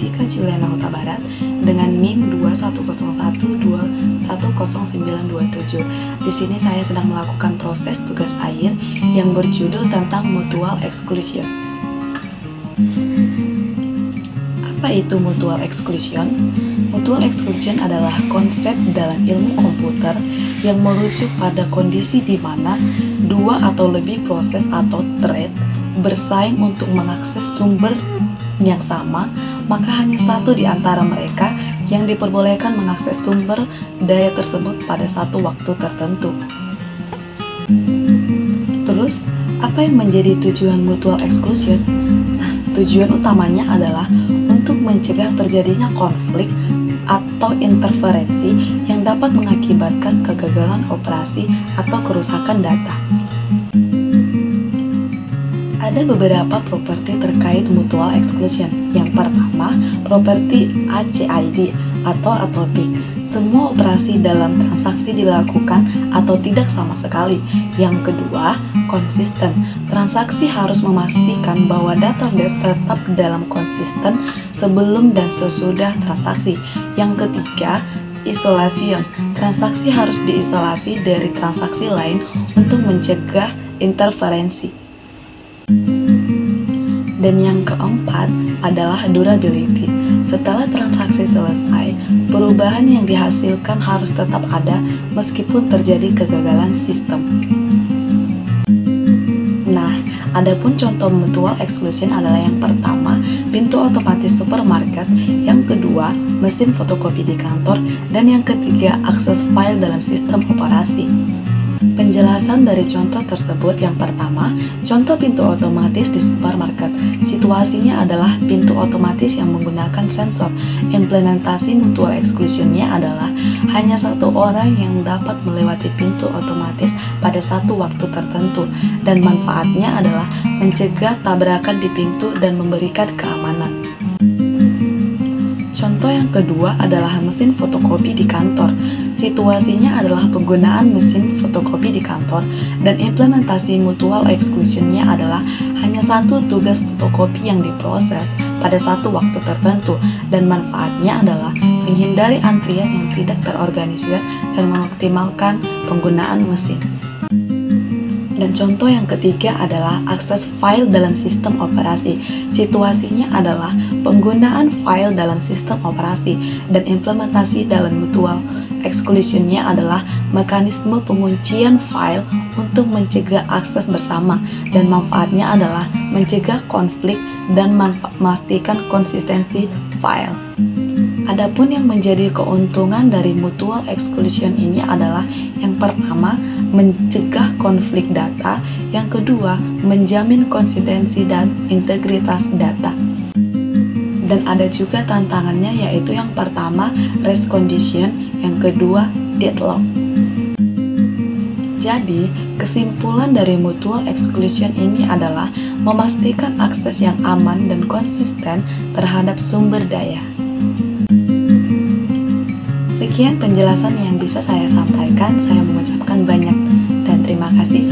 Jessica Juliana Huta Barat dengan NIM 2101210927. Di sini saya sedang melakukan proses tugas akhir yang berjudul tentang mutual exclusion. Apa itu mutual exclusion? Mutual exclusion adalah konsep dalam ilmu komputer yang merujuk pada kondisi di mana dua atau lebih proses atau thread bersaing untuk mengakses sumber yang sama, maka hanya satu di antara mereka yang diperbolehkan mengakses sumber daya tersebut pada satu waktu tertentu. Terus, apa yang menjadi tujuan mutual exclusion? Nah, tujuan utamanya adalah untuk mencegah terjadinya konflik atau interferensi yang dapat mengakibatkan kegagalan operasi atau kerusakan data. Ada beberapa properti terkait mutual exclusion. Yang pertama, properti ACID atau atopik. Semua operasi dalam transaksi dilakukan atau tidak sama sekali. Yang kedua, konsisten. Transaksi harus memastikan bahwa database tetap dalam konsisten sebelum dan sesudah transaksi. Yang ketiga, isolation. Transaksi harus diisolasi dari transaksi lain untuk mencegah interferensi. Dan yang keempat adalah durability. Setelah transaksi selesai, perubahan yang dihasilkan harus tetap ada meskipun terjadi kegagalan sistem. Nah, adapun contoh mutual exclusion adalah yang pertama, pintu otomatis supermarket, yang kedua, mesin fotokopi di kantor, dan yang ketiga, akses file dalam sistem operasi. Penjelasan dari contoh tersebut, yang pertama, contoh pintu otomatis di supermarket. Situasinya adalah pintu otomatis yang menggunakan sensor. Implementasi mutual exclusion-nya adalah hanya satu orang yang dapat melewati pintu otomatis pada satu waktu tertentu, dan manfaatnya adalah mencegah tabrakan di pintu dan memberikan keamanan. Contoh yang kedua adalah mesin fotokopi di kantor. Situasinya adalah penggunaan mesin fotokopi di kantor, dan implementasi mutual exclusion-nya adalah hanya satu tugas fotokopi yang diproses pada satu waktu tertentu, dan manfaatnya adalah menghindari antrian yang tidak terorganisir dan mengoptimalkan penggunaan mesin. Dan contoh yang ketiga adalah akses file dalam sistem operasi. Situasinya adalah penggunaan file dalam sistem operasi, dan implementasi dalam mutual exclusion-nya adalah mekanisme penguncian file untuk mencegah akses bersama, dan manfaatnya adalah mencegah konflik dan memastikan konsistensi file. Adapun yang menjadi keuntungan dari mutual exclusion ini adalah yang pertama, mencegah konflik data, yang kedua, menjamin konsistensi dan integritas data. Dan ada juga tantangannya, yaitu yang pertama, race condition, yang kedua, deadlock. Jadi, kesimpulan dari mutual exclusion ini adalah memastikan akses yang aman dan konsisten terhadap sumber daya. Sekian penjelasan yang bisa saya sampaikan. Saya mengucapkan banyak dan terima kasih.